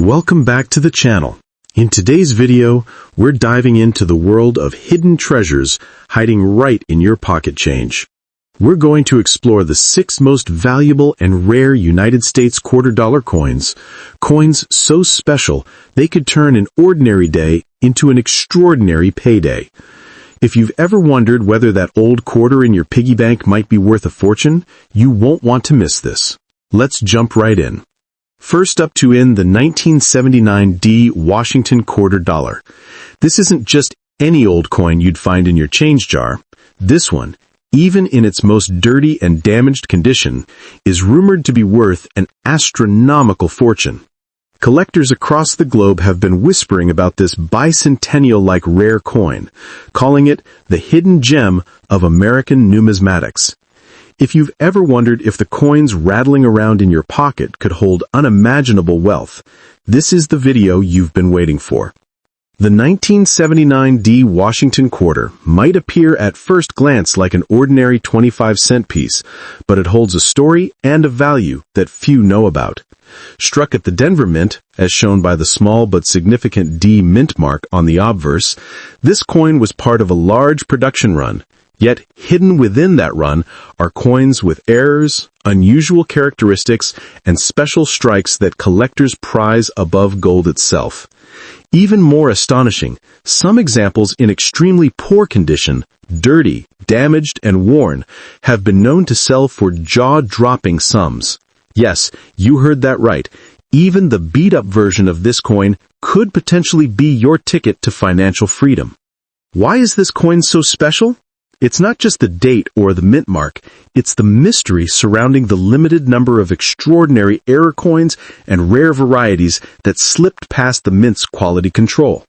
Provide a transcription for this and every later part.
Welcome back to the channel. In today's video, we're diving into the world of hidden treasures hiding right in your pocket change. We're going to explore the 6 most valuable and rare United States $quarter coins, coins so special they could turn an ordinary day into an extraordinary payday. If you've ever wondered whether that old quarter in your piggy bank might be worth a fortune, you won't want to miss this. Let's jump right in. First up the 1979 D Washington $quarter. This isn't just any old coin you'd find in your change jar. This one, even in its most dirty and damaged condition, is rumored to be worth an astronomical fortune. Collectors across the globe have been whispering about this bicentennial-like rare coin, calling it the hidden gem of American numismatics. If you've ever wondered if the coins rattling around in your pocket could hold unimaginable wealth, this is the video you've been waiting for. The 1979 D Washington quarter might appear at first glance like an ordinary 25-cent piece, but it holds a story and a value that few know about. Struck at the Denver Mint, as shown by the small but significant D mint mark on the obverse, this coin was part of a large production run. Yet hidden within that run are coins with errors, unusual characteristics, and special strikes that collectors prize above gold itself. Even more astonishing, some examples in extremely poor condition, dirty, damaged, and worn, have been known to sell for jaw-dropping sums. Yes, you heard that right. Even the beat-up version of this coin could potentially be your ticket to financial freedom. Why is this coin so special? It's not just the date or the mint mark, it's the mystery surrounding the limited number of extraordinary error coins and rare varieties that slipped past the mint's quality control.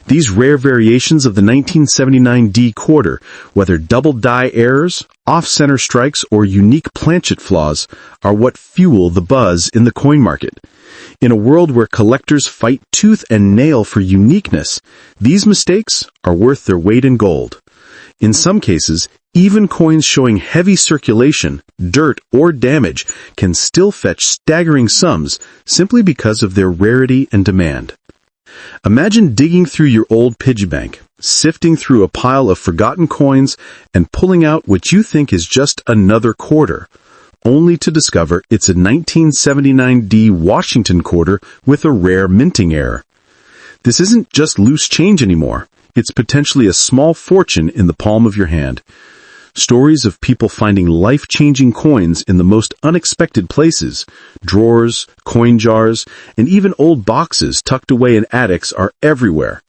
These rare variations of the 1979 D quarter, whether double die errors, off-center strikes, or unique planchet flaws, are what fuel the buzz in the coin market. In a world where collectors fight tooth and nail for uniqueness, these mistakes are worth their weight in gold. In some cases, even coins showing heavy circulation, dirt, or damage can still fetch staggering sums simply because of their rarity and demand. Imagine digging through your old piggy bank, sifting through a pile of forgotten coins, and pulling out what you think is just another quarter, only to discover it's a 1979 D Washington quarter with a rare minting error. This isn't just loose change anymore. It's potentially a small fortune in the palm of your hand. Stories of people finding life-changing coins in the most unexpected places, drawers, coin jars, and even old boxes tucked away in attics are everywhere.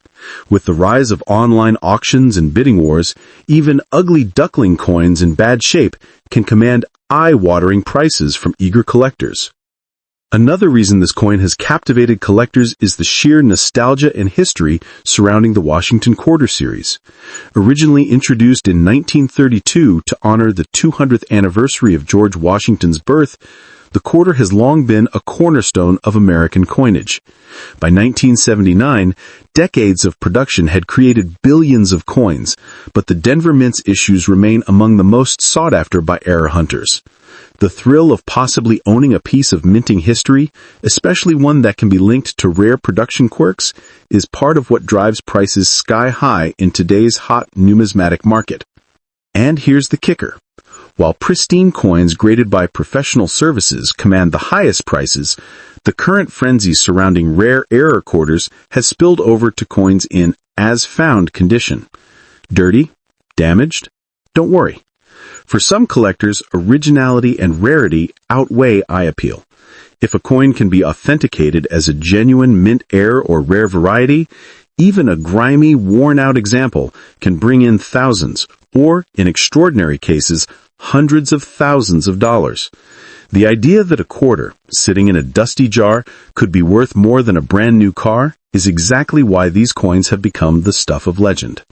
With the rise of online auctions and bidding wars, even ugly duckling coins in bad shape can command eye-watering prices from eager collectors. Another reason this coin has captivated collectors is the sheer nostalgia and history surrounding the Washington Quarter series. Originally introduced in 1932 to honor the 200th anniversary of George Washington's birth, the quarter has long been a cornerstone of American coinage. By 1979, decades of production had created billions of coins, but the Denver Mint's issues remain among the most sought after by error hunters. The thrill of possibly owning a piece of minting history, especially one that can be linked to rare production quirks, is part of what drives prices sky high in today's hot numismatic market. And here's the kicker. While pristine coins graded by professional services command the highest prices, the current frenzy surrounding rare error quarters has spilled over to coins in as-found condition. Dirty? Damaged? Don't worry. For some collectors, originality and rarity outweigh eye appeal. If a coin can be authenticated as a genuine mint error or rare variety, even a grimy, worn-out example can bring in thousands, or, in extraordinary cases, hundreds of thousands of dollars. The idea that a quarter, sitting in a dusty jar, could be worth more than a brand-new car is exactly why these coins have become the stuff of legend.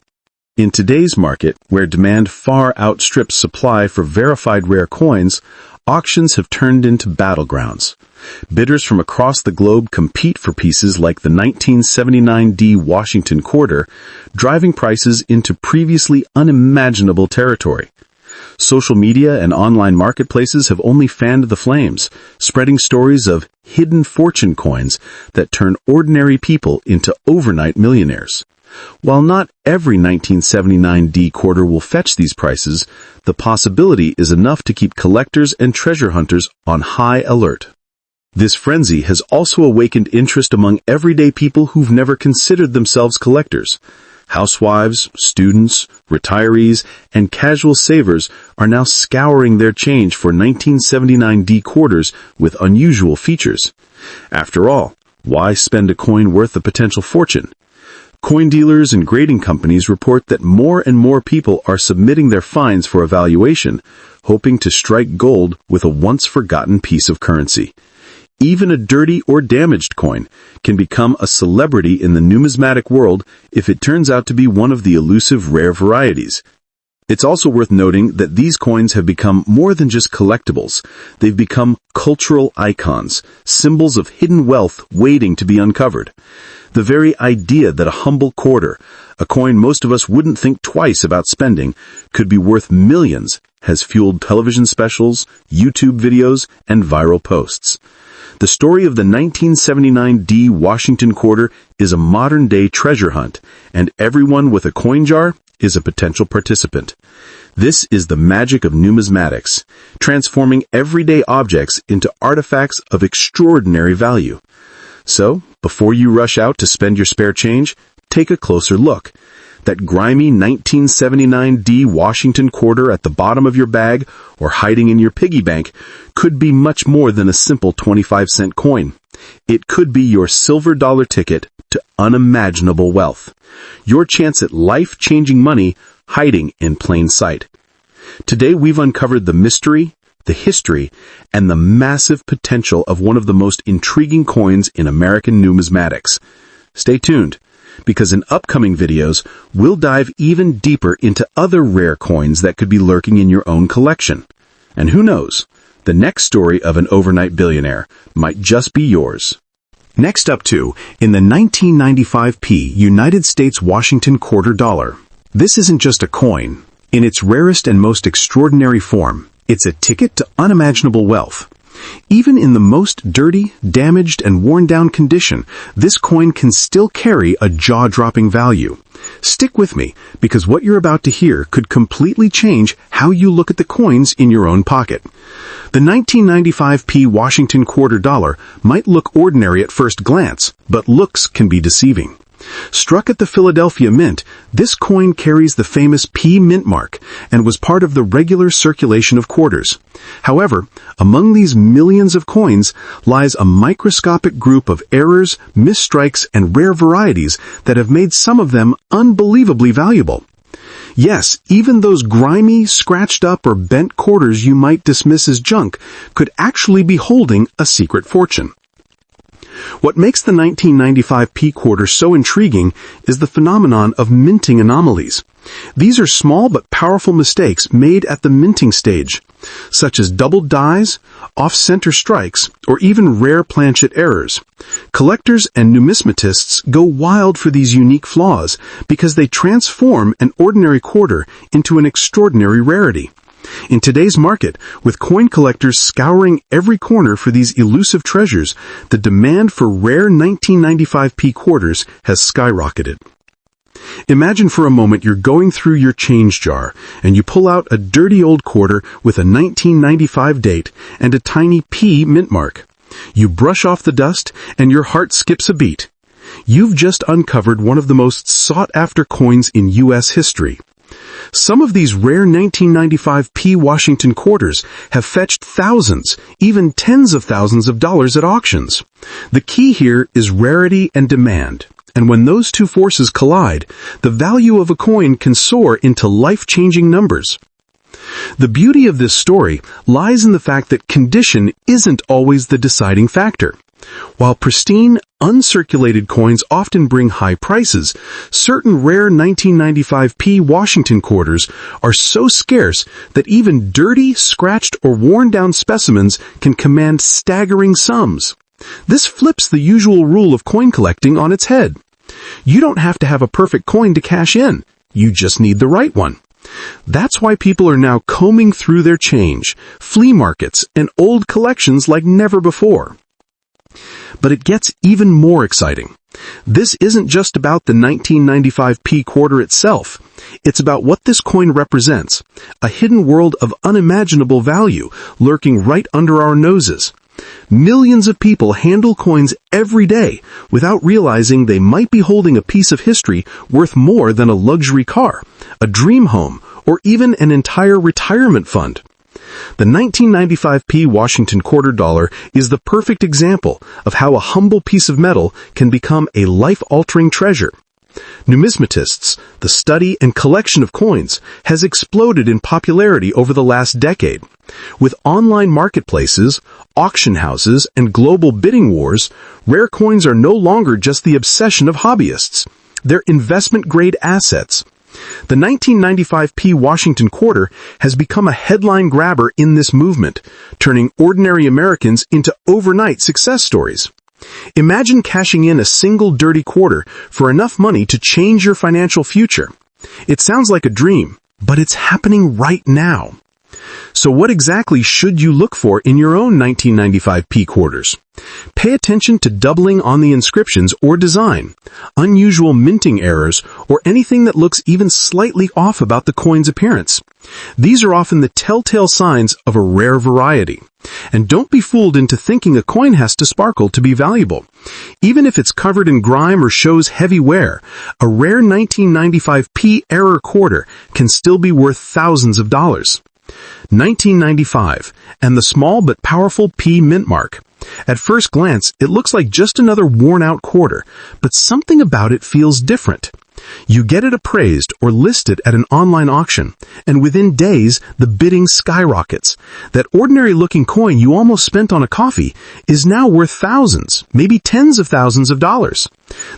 In today's market, where demand far outstrips supply for verified rare coins, auctions have turned into battlegrounds. Bidders from across the globe compete for pieces like the 1979 D Washington quarter, driving prices into previously unimaginable territory. Social media and online marketplaces have only fanned the flames, spreading stories of hidden fortune coins that turn ordinary people into overnight millionaires. While not every 1979 D quarter will fetch these prices, the possibility is enough to keep collectors and treasure hunters on high alert. This frenzy has also awakened interest among everyday people who've never considered themselves collectors. Housewives, students, retirees, and casual savers are now scouring their change for 1979 D quarters with unusual features. After all, why spend a coin worth a potential fortune? Coin dealers and grading companies report that more and more people are submitting their finds for evaluation, hoping to strike gold with a once-forgotten piece of currency. Even a dirty or damaged coin can become a celebrity in the numismatic world if it turns out to be one of the elusive rare varieties. It's also worth noting that these coins have become more than just collectibles. They've become cultural icons, symbols of hidden wealth waiting to be uncovered. The very idea that a humble quarter, a coin most of us wouldn't think twice about spending, could be worth millions has fueled television specials, YouTube videos, and viral posts. The story of the 1979 D Washington quarter is a modern-day treasure hunt, and everyone with a coin jar is a potential participant. This is the magic of numismatics, transforming everyday objects into artifacts of extraordinary value. So, before you rush out to spend your spare change, take a closer look. That grimy 1979 D Washington quarter at the bottom of your bag or hiding in your piggy bank could be much more than a simple 25-cent coin. It could be your silver dollar ticket to unimaginable wealth. Your chance at life-changing money hiding in plain sight. Today we've uncovered the mystery, the history, and the massive potential of one of the most intriguing coins in American numismatics. Stay tuned, because in upcoming videos, we'll dive even deeper into other rare coins that could be lurking in your own collection. And who knows, the next story of an overnight billionaire might just be yours. Next up in the 1995p United States Washington quarter dollar. This isn't just a coin. In its rarest and most extraordinary form, it's a ticket to unimaginable wealth. Even in the most dirty, damaged, and worn-down condition, this coin can still carry a jaw-dropping value. Stick with me, because what you're about to hear could completely change how you look at the coins in your own pocket. The 1995p Washington quarter dollar might look ordinary at first glance, but looks can be deceiving. Struck at the Philadelphia Mint, this coin carries the famous P mint mark and was part of the regular circulation of quarters. However, among these millions of coins lies a microscopic group of errors, misstrikes, and rare varieties that have made some of them unbelievably valuable. Yes, even those grimy, scratched up, or bent quarters you might dismiss as junk could actually be holding a secret fortune. What makes the 1995p quarter so intriguing is the phenomenon of minting anomalies. These are small but powerful mistakes made at the minting stage, such as doubled dies, off-center strikes, or even rare planchet errors. Collectors and numismatists go wild for these unique flaws because they transform an ordinary quarter into an extraordinary rarity. In today's market, with coin collectors scouring every corner for these elusive treasures, the demand for rare 1995p quarters has skyrocketed. Imagine for a moment you're going through your change jar, and you pull out a dirty old quarter with a 1995 date and a tiny P mint mark. You brush off the dust, and your heart skips a beat. You've just uncovered one of the most sought-after coins in U.S. history. Some of these rare 1995p Washington quarters have fetched thousands, even tens of thousands of dollars at auctions. The key here is rarity and demand, and when those two forces collide, the value of a coin can soar into life-changing numbers. The beauty of this story lies in the fact that condition isn't always the deciding factor. While pristine, uncirculated coins often bring high prices, certain rare 1995p Washington quarters are so scarce that even dirty, scratched, or worn-down specimens can command staggering sums. This flips the usual rule of coin collecting on its head. You don't have to have a perfect coin to cash in. You just need the right one. That's why people are now combing through their change, flea markets, and old collections like never before. But it gets even more exciting. This isn't just about the 1995 P quarter itself. It's about what this coin represents, a hidden world of unimaginable value lurking right under our noses. Millions of people handle coins every day without realizing they might be holding a piece of history worth more than a luxury car, a dream home, or even an entire retirement fund. The 1995 P Washington quarter dollar is the perfect example of how a humble piece of metal can become a life-altering treasure. Numismatists, the study and collection of coins, has exploded in popularity over the last decade. With online marketplaces, auction houses, and global bidding wars, rare coins are no longer just the obsession of hobbyists. They're investment-grade assets. The 1995 P Washington quarter has become a headline grabber in this movement, turning ordinary Americans into overnight success stories. Imagine cashing in a single dirty quarter for enough money to change your financial future. It sounds like a dream, but it's happening right now. So what exactly should you look for in your own 1995 P quarters? Pay attention to doubling on the inscriptions or design, unusual minting errors, or anything that looks even slightly off about the coin's appearance. These are often the telltale signs of a rare variety. And don't be fooled into thinking a coin has to sparkle to be valuable. Even if it's covered in grime or shows heavy wear, a rare 1995 P error quarter can still be worth thousands of dollars. 1995, and the small but powerful P mint mark. At first glance, it looks like just another worn-out quarter, but something about it feels different. You get it appraised or listed at an online auction, and within days, the bidding skyrockets. That ordinary-looking coin you almost spent on a coffee is now worth thousands, maybe tens of thousands of dollars.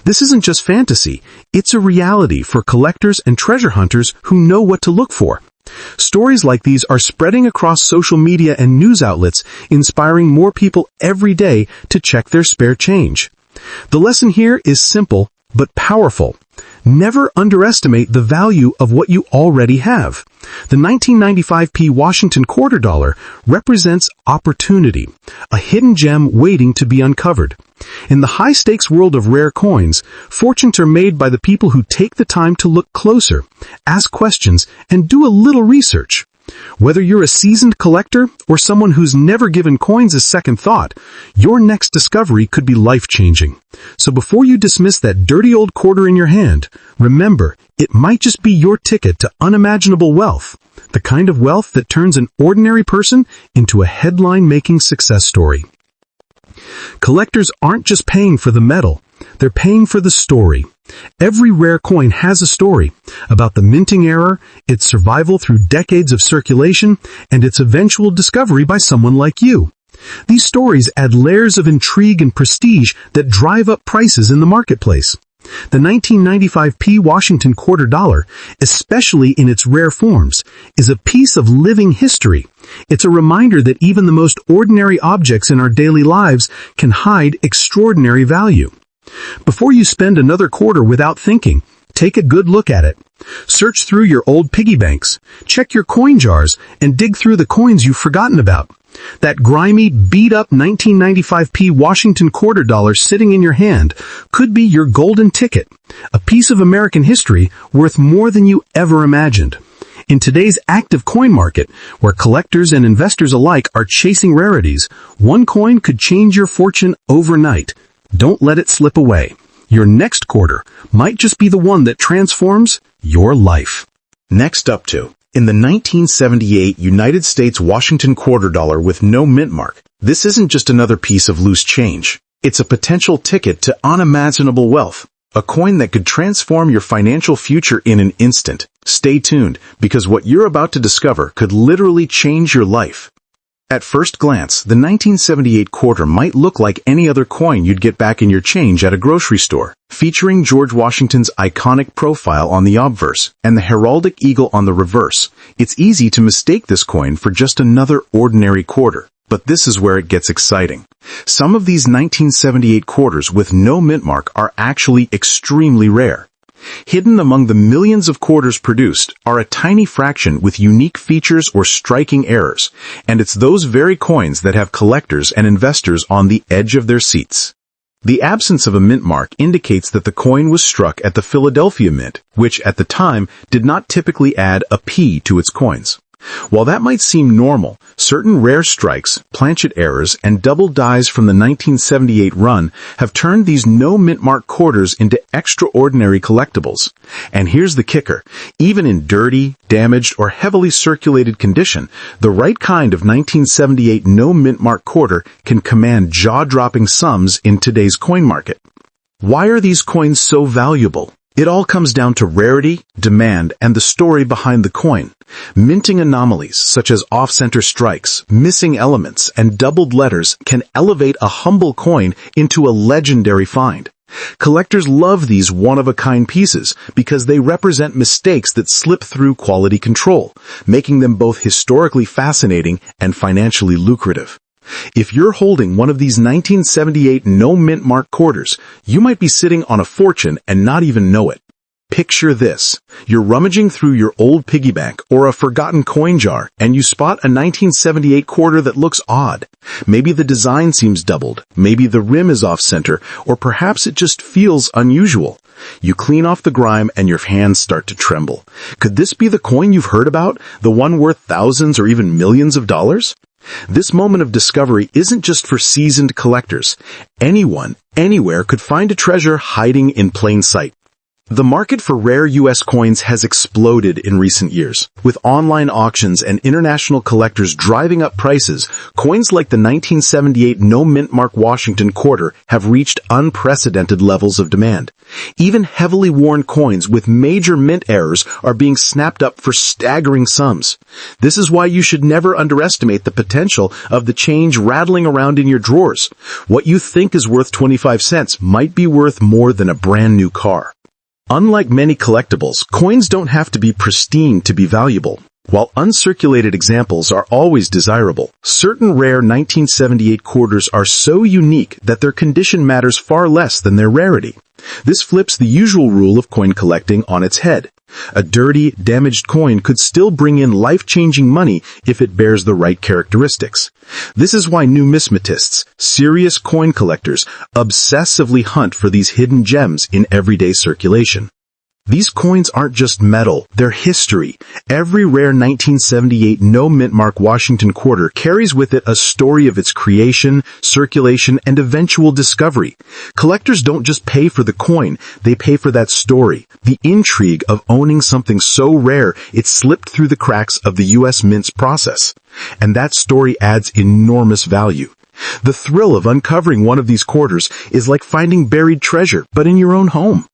This isn't just fantasy, it's a reality for collectors and treasure hunters who know what to look for. Stories like these are spreading across social media and news outlets, inspiring more people every day to check their spare change. The lesson here is simple but powerful. Never underestimate the value of what you already have. The 1995 P Washington quarter dollar represents opportunity, a hidden gem waiting to be uncovered. In the high-stakes world of rare coins, fortunes are made by the people who take the time to look closer, ask questions, and do a little research. Whether you're a seasoned collector or someone who's never given coins a second thought, your next discovery could be life-changing. So before you dismiss that dirty old quarter in your hand, remember, it might just be your ticket to unimaginable wealth, the kind of wealth that turns an ordinary person into a headline-making success story. Collectors aren't just paying for the metal, they're paying for the story. Every rare coin has a story about the minting error, its survival through decades of circulation, and its eventual discovery by someone like you. These stories add layers of intrigue and prestige that drive up prices in the marketplace. The 1995 P Washington quarter dollar, especially in its rare forms, is a piece of living history. It's a reminder that even the most ordinary objects in our daily lives can hide extraordinary value. Before you spend another quarter without thinking, take a good look at it. Search through your old piggy banks, check your coin jars, and dig through the coins you've forgotten about. That grimy, beat-up 1995 P Washington quarter dollar sitting in your hand could be your golden ticket, a piece of American history worth more than you ever imagined. In today's active coin market, where collectors and investors alike are chasing rarities, one coin could change your fortune overnight. Don't let it slip away. Your next quarter might just be the one that transforms your life. Next up to, in the 1978 United States Washington quarter dollar with no mint mark, this isn't just another piece of loose change. It's a potential ticket to unimaginable wealth, a coin that could transform your financial future in an instant. Stay tuned, because what you're about to discover could literally change your life. At first glance, the 1978 quarter might look like any other coin you'd get back in your change at a grocery store, featuring George Washington's iconic profile on the obverse and the heraldic eagle on the reverse. It's easy to mistake this coin for just another ordinary quarter. But this is where it gets exciting. Some of these 1978 quarters with no mint mark are actually extremely rare. Hidden among the millions of quarters produced are a tiny fraction with unique features or striking errors, and it's those very coins that have collectors and investors on the edge of their seats. The absence of a mint mark indicates that the coin was struck at the Philadelphia Mint, which at the time did not typically add a P to its coins. While that might seem normal, certain rare strikes, planchet errors, and double dies from the 1978 run have turned these no mint mark quarters into extraordinary collectibles. And here's the kicker. Even in dirty, damaged, or heavily circulated condition, the right kind of 1978 no mint mark quarter can command jaw-dropping sums in today's coin market. Why are these coins so valuable? It all comes down to rarity, demand, and the story behind the coin. Minting anomalies such as off-center strikes, missing elements, and doubled letters can elevate a humble coin into a legendary find. Collectors love these one-of-a-kind pieces because they represent mistakes that slip through quality control, making them both historically fascinating and financially lucrative. If you're holding one of these 1978 no mint mark quarters, you might be sitting on a fortune and not even know it. Picture this. You're rummaging through your old piggy bank or a forgotten coin jar and you spot a 1978 quarter that looks odd. Maybe the design seems doubled, maybe the rim is off-center, or perhaps it just feels unusual. You clean off the grime and your hands start to tremble. Could this be the coin you've heard about, the one worth thousands or even millions of dollars? This moment of discovery isn't just for seasoned collectors. Anyone, anywhere could find a treasure hiding in plain sight. The market for rare U.S. coins has exploded in recent years. With online auctions and international collectors driving up prices, coins like the 1978 no mint mark Washington quarter have reached unprecedented levels of demand. Even heavily worn coins with major mint errors are being snapped up for staggering sums. This is why you should never underestimate the potential of the change rattling around in your drawers. What you think is worth 25 cents might be worth more than a brand new car. Unlike many collectibles, coins don't have to be pristine to be valuable. While uncirculated examples are always desirable, certain rare 1978 quarters are so unique that their condition matters far less than their rarity. This flips the usual rule of coin collecting on its head. A dirty, damaged coin could still bring in life-changing money if it bears the right characteristics. This is why numismatists, serious coin collectors, obsessively hunt for these hidden gems in everyday circulation. These coins aren't just metal, they're history. Every rare 1978 no mint mark Washington quarter carries with it a story of its creation, circulation, and eventual discovery. Collectors don't just pay for the coin, they pay for that story, the intrigue of owning something so rare it slipped through the cracks of the U.S. Mint's process. And that story adds enormous value. The thrill of uncovering one of these quarters is like finding buried treasure, but in your own home.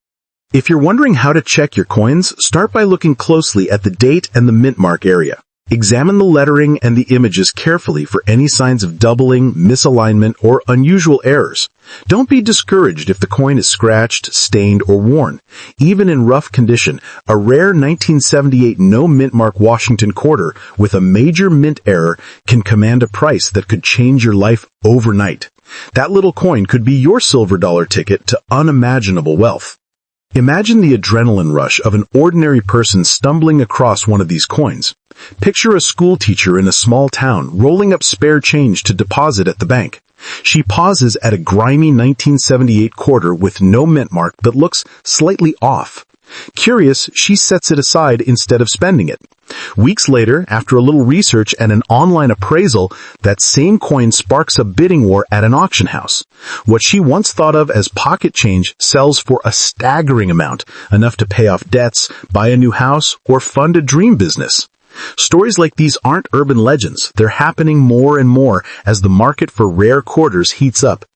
If you're wondering how to check your coins, start by looking closely at the date and the mint mark area. Examine the lettering and the images carefully for any signs of doubling, misalignment, or unusual errors. Don't be discouraged if the coin is scratched, stained, or worn. Even in rough condition, a rare 1978 no mint mark Washington quarter with a major mint error can command a price that could change your life overnight. That little coin could be your silver dollar ticket to unimaginable wealth. Imagine the adrenaline rush of an ordinary person stumbling across one of these coins. Picture a school teacher in a small town rolling up spare change to deposit at the bank. She pauses at a grimy 1978 quarter with no mint mark but looks slightly off. Curious, she sets it aside instead of spending it. Weeks later, after a little research and an online appraisal, that same coin sparks a bidding war at an auction house. What she once thought of as pocket change sells for a staggering amount, enough to pay off debts, buy a new house, or fund a dream business. Stories like these aren't urban legends. They're happening more and more as the market for rare quarters heats up.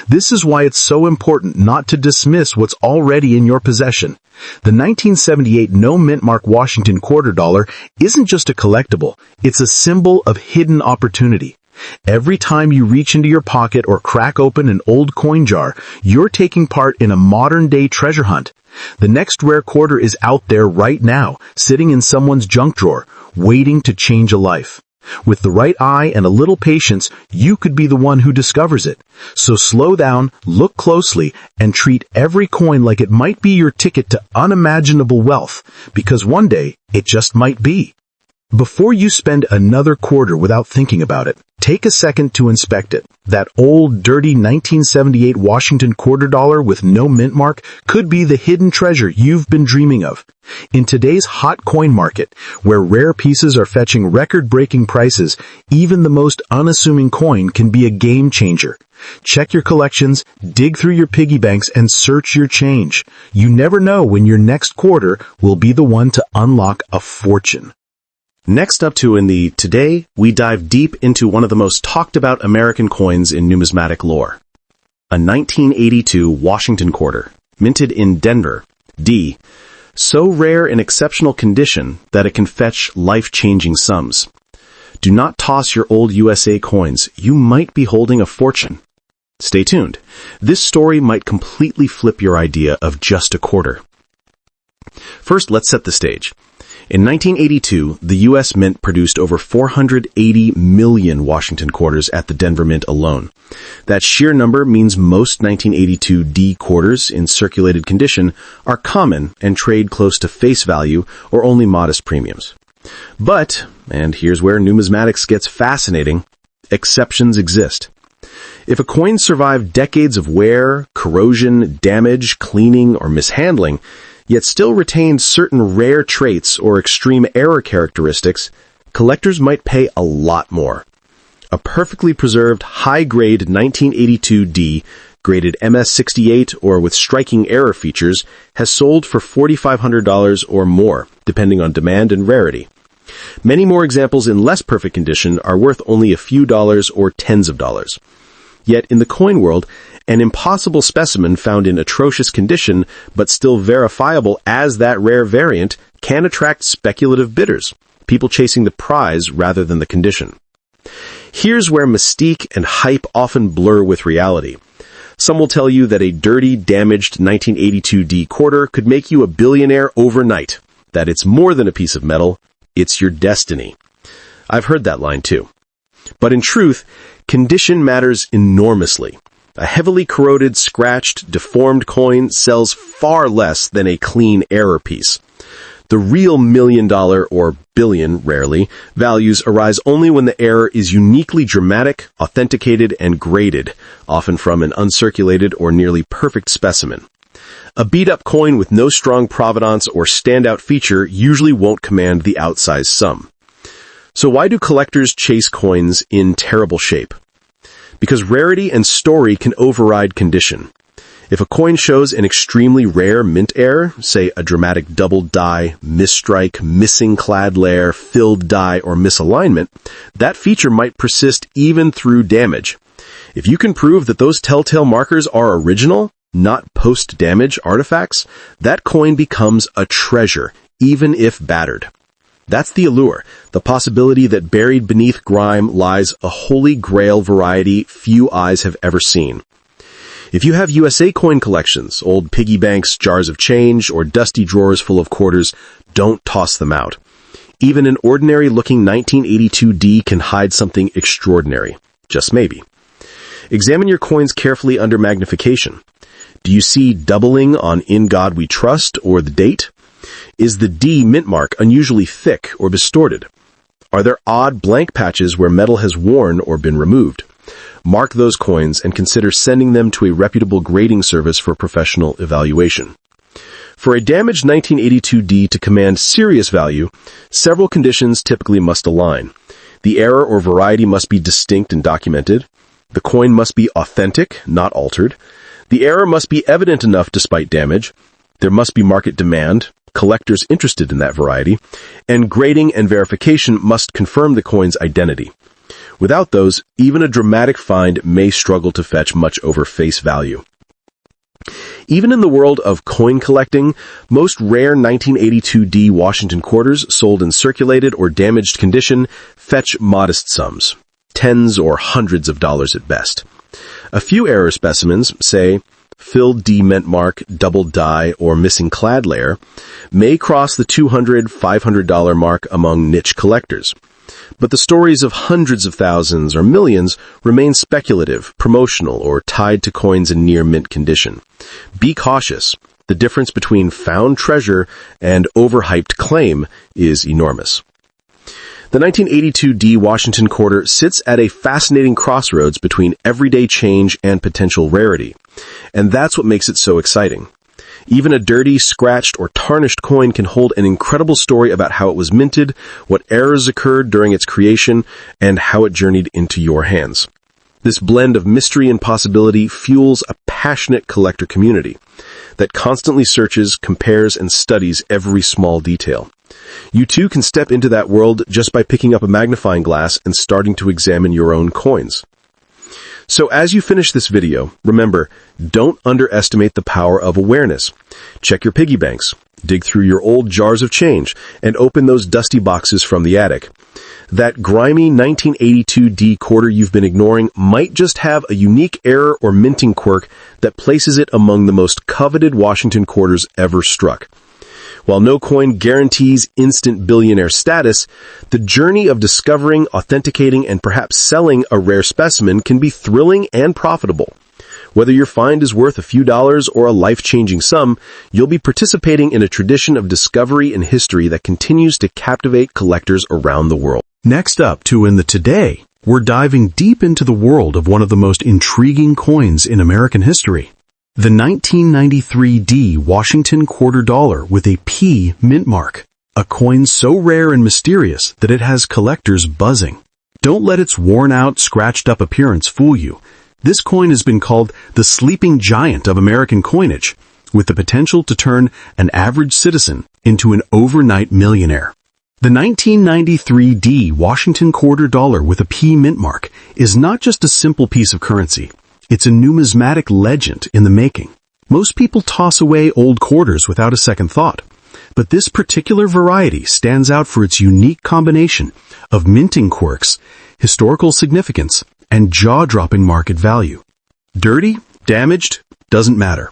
This is why it's so important not to dismiss what's already in your possession. The 1978 no mint mark Washington quarter dollar isn't just a collectible, it's a symbol of hidden opportunity. Every time you reach into your pocket or crack open an old coin jar, you're taking part in a modern-day treasure hunt. The next rare quarter is out there right now, sitting in someone's junk drawer, waiting to change a life. With the right eye and a little patience, you could be the one who discovers it. So slow down, look closely, and treat every coin like it might be your ticket to unimaginable wealth, because one day it just might be. Before you spend another quarter without thinking about it, take a second to inspect it. That old, dirty 1978 Washington quarter dollar with no mint mark could be the hidden treasure you've been dreaming of. In today's hot coin market, where rare pieces are fetching record-breaking prices, even the most unassuming coin can be a game changer. Check your collections, dig through your piggy banks, and search your change. You never know when your next quarter will be the one to unlock a fortune. Next up in the Today, we dive deep into one of the most talked about American coins in numismatic lore. A 1982 Washington quarter, minted in Denver, D. So rare and exceptional condition that it can fetch life-changing sums. Do not toss your old U.S.A. coins. You might be holding a fortune. Stay tuned. This story might completely flip your idea of just a quarter. First, let's set the stage. In 1982, the U.S. Mint produced over 480 million Washington quarters at the Denver Mint alone. That sheer number means most 1982 D quarters in circulated condition are common and trade close to face value or only modest premiums. But, and here's where numismatics gets fascinating, exceptions exist. If a coin survived decades of wear, corrosion, damage, cleaning, or mishandling, yet still retained certain rare traits or extreme error characteristics, collectors might pay a lot more. A perfectly preserved, high-grade 1982 D, graded MS-68 or with striking error features, has sold for $4,500 or more, depending on demand and rarity. Many more examples in less perfect condition are worth only a few dollars or tens of dollars. Yet in the coin world, an impossible specimen found in atrocious condition but still verifiable as that rare variant can attract speculative bidders, people chasing the prize rather than the condition. Here's where mystique and hype often blur with reality. Some will tell you that a dirty, damaged 1982 D quarter could make you a billionaire overnight, that it's more than a piece of metal, it's your destiny. I've heard that line too. But in truth, condition matters enormously. A heavily corroded, scratched, deformed coin sells far less than a clean error piece. The real $1 million, or billion, rarely, values arise only when the error is uniquely dramatic, authenticated, and graded, often from an uncirculated or nearly perfect specimen. A beat-up coin with no strong provenance or standout feature usually won't command the outsized sum. So why do collectors chase coins in terrible shape? Because rarity and story can override condition. If a coin shows an extremely rare mint error, say a dramatic doubled die, misstrike, missing clad layer, filled die, or misalignment, that feature might persist even through damage. If you can prove that those telltale markers are original, not post-damage artifacts, that coin becomes a treasure, even if battered. That's the allure, the possibility that buried beneath grime lies a holy grail variety few eyes have ever seen. If you have U.S.A. coin collections, old piggy banks, jars of change, or dusty drawers full of quarters, don't toss them out. Even an ordinary-looking 1982 D can hide something extraordinary. Just maybe. Examine your coins carefully under magnification. Do you see doubling on In God We Trust or the date? Is the D mint mark unusually thick or distorted? Are there odd blank patches where metal has worn or been removed? Mark those coins and consider sending them to a reputable grading service for professional evaluation. For a damaged 1982 D to command serious value, several conditions typically must align. The error or variety must be distinct and documented. The coin must be authentic, not altered. The error must be evident enough despite damage. There must be market demand, collectors interested in that variety, and grading and verification must confirm the coin's identity. Without those, even a dramatic find may struggle to fetch much over face value. Even in the world of coin collecting, most rare 1982 D Washington quarters sold in circulated or damaged condition fetch modest sums, tens or hundreds of dollars at best. A few error specimens, say filled D mint mark, double die, or missing clad layer, may cross the $200, $500 mark among niche collectors. But the stories of hundreds of thousands or millions remain speculative, promotional, or tied to coins in near mint condition. Be cautious. The difference between found treasure and overhyped claim is enormous. The 1982 D Washington quarter sits at a fascinating crossroads between everyday change and potential rarity. And that's what makes it so exciting. Even a dirty, scratched, or tarnished coin can hold an incredible story about how it was minted, what errors occurred during its creation, and how it journeyed into your hands. This blend of mystery and possibility fuels a passionate collector community that constantly searches, compares, and studies every small detail. You too can step into that world just by picking up a magnifying glass and starting to examine your own coins. So as you finish this video, remember, don't underestimate the power of awareness. Check your piggy banks, dig through your old jars of change, and open those dusty boxes from the attic. That grimy 1982 D quarter you've been ignoring might just have a unique error or minting quirk that places it among the most coveted Washington quarters ever struck. While no coin guarantees instant billionaire status, the journey of discovering, authenticating, and perhaps selling a rare specimen can be thrilling and profitable. Whether your find is worth a few dollars or a life-changing sum, you'll be participating in a tradition of discovery and history that continues to captivate collectors around the world. Next up to In the Today, we're diving deep into the world of one of the most intriguing coins in American history. The 1993 D Washington quarter dollar with a P mint mark, a coin so rare and mysterious that it has collectors buzzing. Don't let its worn-out, scratched-up appearance fool you. This coin has been called the sleeping giant of American coinage, with the potential to turn an average citizen into an overnight millionaire. The 1993 D Washington quarter dollar with a P mint mark is not just a simple piece of currency. It's a numismatic legend in the making. Most people toss away old quarters without a second thought, but this particular variety stands out for its unique combination of minting quirks, historical significance, and jaw-dropping market value. Dirty, damaged, doesn't matter.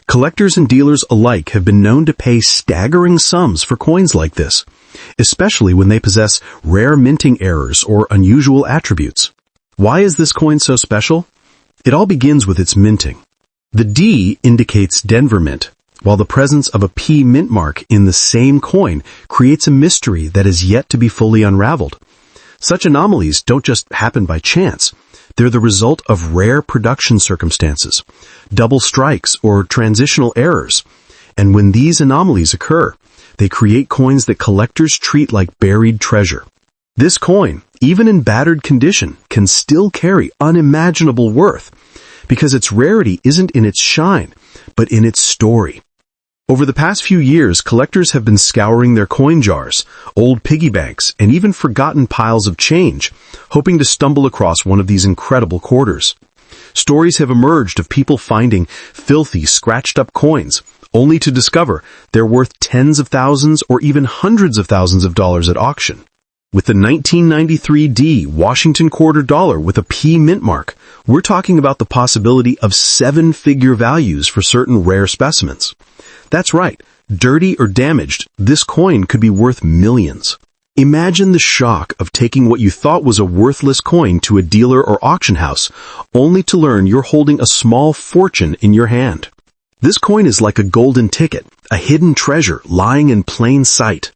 Collectors and dealers alike have been known to pay staggering sums for coins like this, especially when they possess rare minting errors or unusual attributes. Why is this coin so special? It all begins with its minting. The D indicates Denver Mint, while the presence of a P mint mark in the same coin creates a mystery that is yet to be fully unraveled. Such anomalies don't just happen by chance. They're the result of rare production circumstances, double strikes, or transitional errors. And when these anomalies occur, they create coins that collectors treat like buried treasure. This coin, even in battered condition, can still carry unimaginable worth because its rarity isn't in its shine, but in its story. Over the past few years, collectors have been scouring their coin jars, old piggy banks, and even forgotten piles of change, hoping to stumble across one of these incredible quarters. Stories have emerged of people finding filthy, scratched-up coins, only to discover they're worth tens of thousands or even hundreds of thousands of dollars at auction. With the 1993 D Washington quarter dollar with a P mint mark, we're talking about the possibility of seven-figure values for certain rare specimens. That's right, dirty or damaged, this coin could be worth millions. Imagine the shock of taking what you thought was a worthless coin to a dealer or auction house, only to learn you're holding a small fortune in your hand. This coin is like a golden ticket, a hidden treasure lying in plain sight.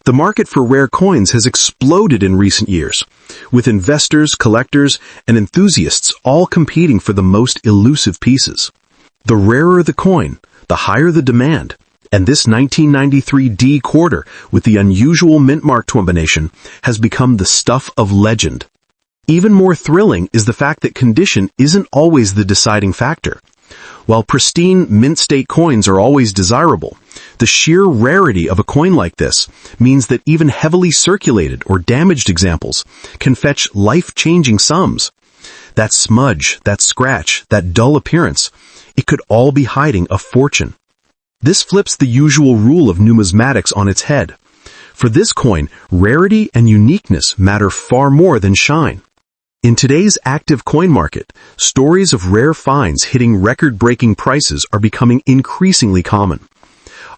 The market for rare coins has exploded in recent years, with investors, collectors, and enthusiasts all competing for the most elusive pieces. The rarer the coin, the higher the demand, and this 1993 D quarter with the unusual mint mark combination has become the stuff of legend. Even more thrilling is the fact that condition isn't always the deciding factor. While pristine mint state coins are always desirable, the sheer rarity of a coin like this means that even heavily circulated or damaged examples can fetch life-changing sums. That smudge, that scratch, that dull appearance, it could all be hiding a fortune. This flips the usual rule of numismatics on its head. For this coin, rarity and uniqueness matter far more than shine. In today's active coin market, stories of rare finds hitting record-breaking prices are becoming increasingly common.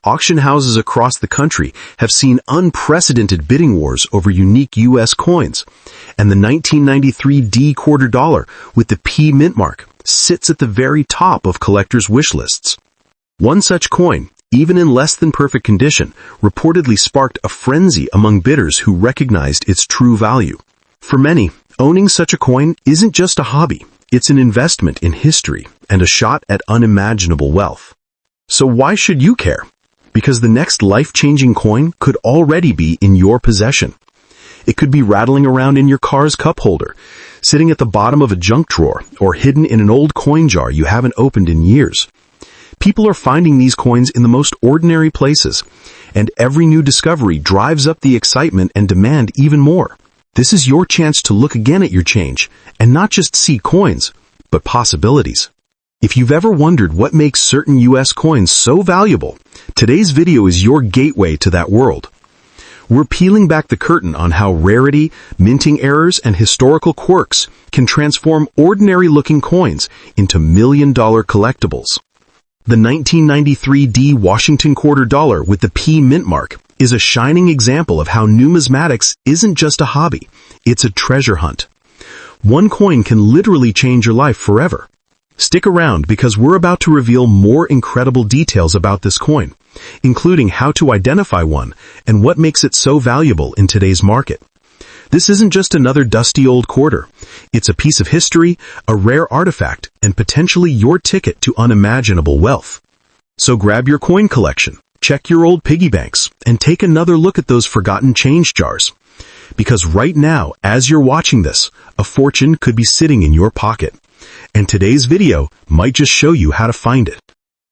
Auction houses across the country have seen unprecedented bidding wars over unique U.S. coins, and the 1993 D quarter dollar with the P mint mark sits at the very top of collectors' wish lists. One such coin, even in less than perfect condition, reportedly sparked a frenzy among bidders who recognized its true value. For many, owning such a coin isn't just a hobby, it's an investment in history and a shot at unimaginable wealth. So why should you care? Because the next life-changing coin could already be in your possession. It could be rattling around in your car's cup holder, sitting at the bottom of a junk drawer, or hidden in an old coin jar you haven't opened in years. People are finding these coins in the most ordinary places, and every new discovery drives up the excitement and demand even more. This is your chance to look again at your change, and not just see coins, but possibilities. If you've ever wondered what makes certain U.S. coins so valuable, today's video is your gateway to that world. We're peeling back the curtain on how rarity, minting errors, and historical quirks can transform ordinary-looking coins into million-dollar collectibles. The 1993 D Washington quarter dollar with the P mint mark is a shining example of how numismatics isn't just a hobby, it's a treasure hunt. One coin can literally change your life forever. Stick around because we're about to reveal more incredible details about this coin, including how to identify one and what makes it so valuable in today's market. This isn't just another dusty old quarter. It's a piece of history, a rare artifact, and potentially your ticket to unimaginable wealth. So grab your coin collection, check your old piggy banks, and take another look at those forgotten change jars. Because right now, as you're watching this, a fortune could be sitting in your pocket. And today's video might just show you how to find it.